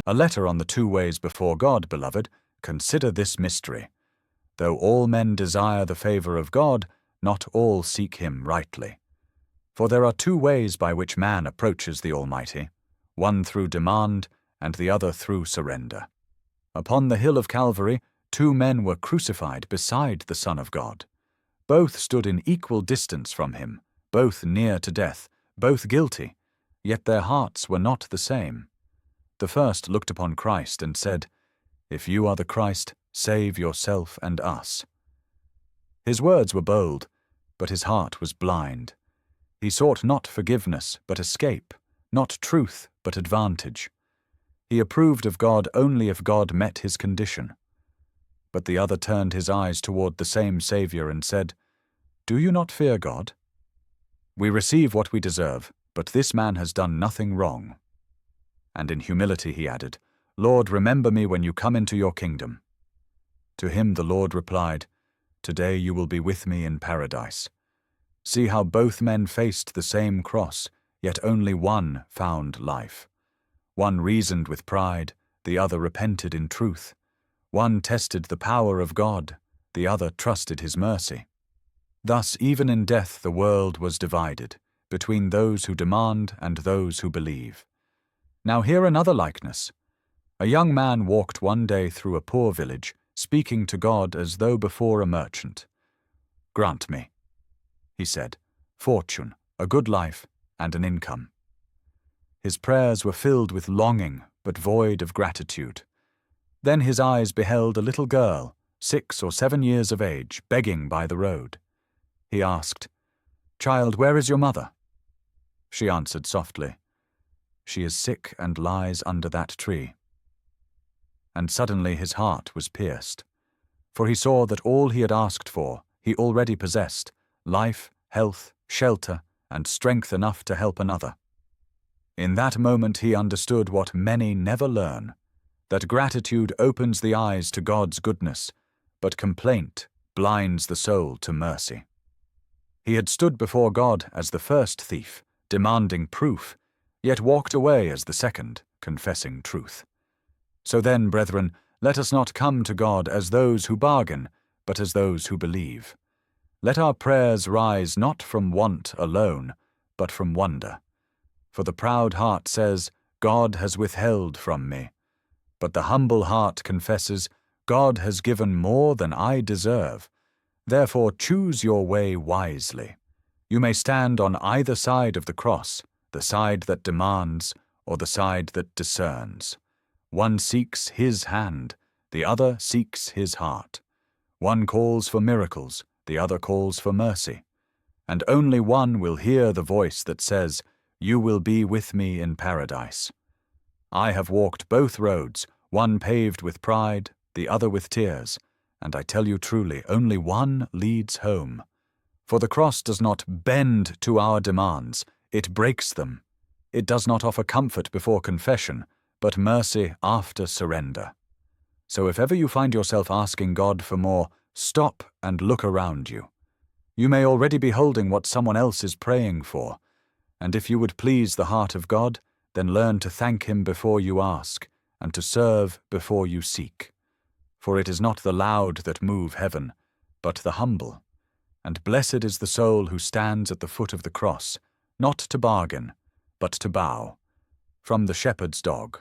A letter on the 2 ways before God, beloved, consider this mystery. Though all men desire the favor of God, not all seek him rightly. For there are 2 ways by which man approaches the Almighty, one through demand and the other through surrender. Upon the hill of Calvary, 2 men were crucified beside the Son of God. Both stood in equal distance from him, both near to death, both guilty, yet their hearts were not the same. The first looked upon Christ and said, "If you are the Christ, save yourself and us." His words were bold, but his heart was blind. He sought not forgiveness, but escape, not truth, but advantage. He approved of God only if God met his condition. But the other turned his eyes toward the same Savior and said, "Do you not fear God? We receive what we deserve, but this man has done nothing wrong." And in humility he added, "Lord, remember me when you come into your kingdom." To him the Lord replied, "Today you will be with me in paradise." See how both men faced the same cross, yet only one found life. One reasoned with pride, the other repented in truth. One tested the power of God, the other trusted his mercy. Thus even in death the world was divided, between those who demand and those who believe. Now hear another likeness. A young man walked one day through a poor village, speaking to God as though before a merchant. "Grant me," he said, "fortune, a good life, and an income." His prayers were filled with longing, but void of gratitude. Then his eyes beheld a little girl, 6 or 7 years of age, begging by the road. He asked, "Child, where is your mother?" She answered softly, "She is sick and lies under that tree." And suddenly his heart was pierced, for he saw that all he had asked for he already possessed, life, health, shelter, and strength enough to help another. In that moment he understood what many never learn, that gratitude opens the eyes to God's goodness, but complaint blinds the soul to mercy. He had stood before God as the first thief, demanding proof, yet walked away as the second, confessing truth. So then, brethren, let us not come to God as those who bargain, but as those who believe. Let our prayers rise not from want alone, but from wonder. For the proud heart says, "God has withheld from me." But the humble heart confesses, "God has given more than I deserve." Therefore choose your way wisely. You may stand on either side of the cross, the side that demands or the side that discerns. One seeks his hand, the other seeks his heart. One calls for miracles, the other calls for mercy. And only one will hear the voice that says, "You will be with me in paradise." I have walked both roads, one paved with pride, the other with tears, and I tell you truly, only one leads home. For the cross does not bend to our demands, it breaks them. It does not offer comfort before confession, but mercy after surrender. So if ever you find yourself asking God for more, stop and look around you. You may already be holding what someone else is praying for, and if you would please the heart of God, then learn to thank him before you ask, and to serve before you seek. For it is not the loud that move heaven, but the humble. And blessed is the soul who stands at the foot of the cross, not to bargain, but to bow. From the Shepherd's Dog.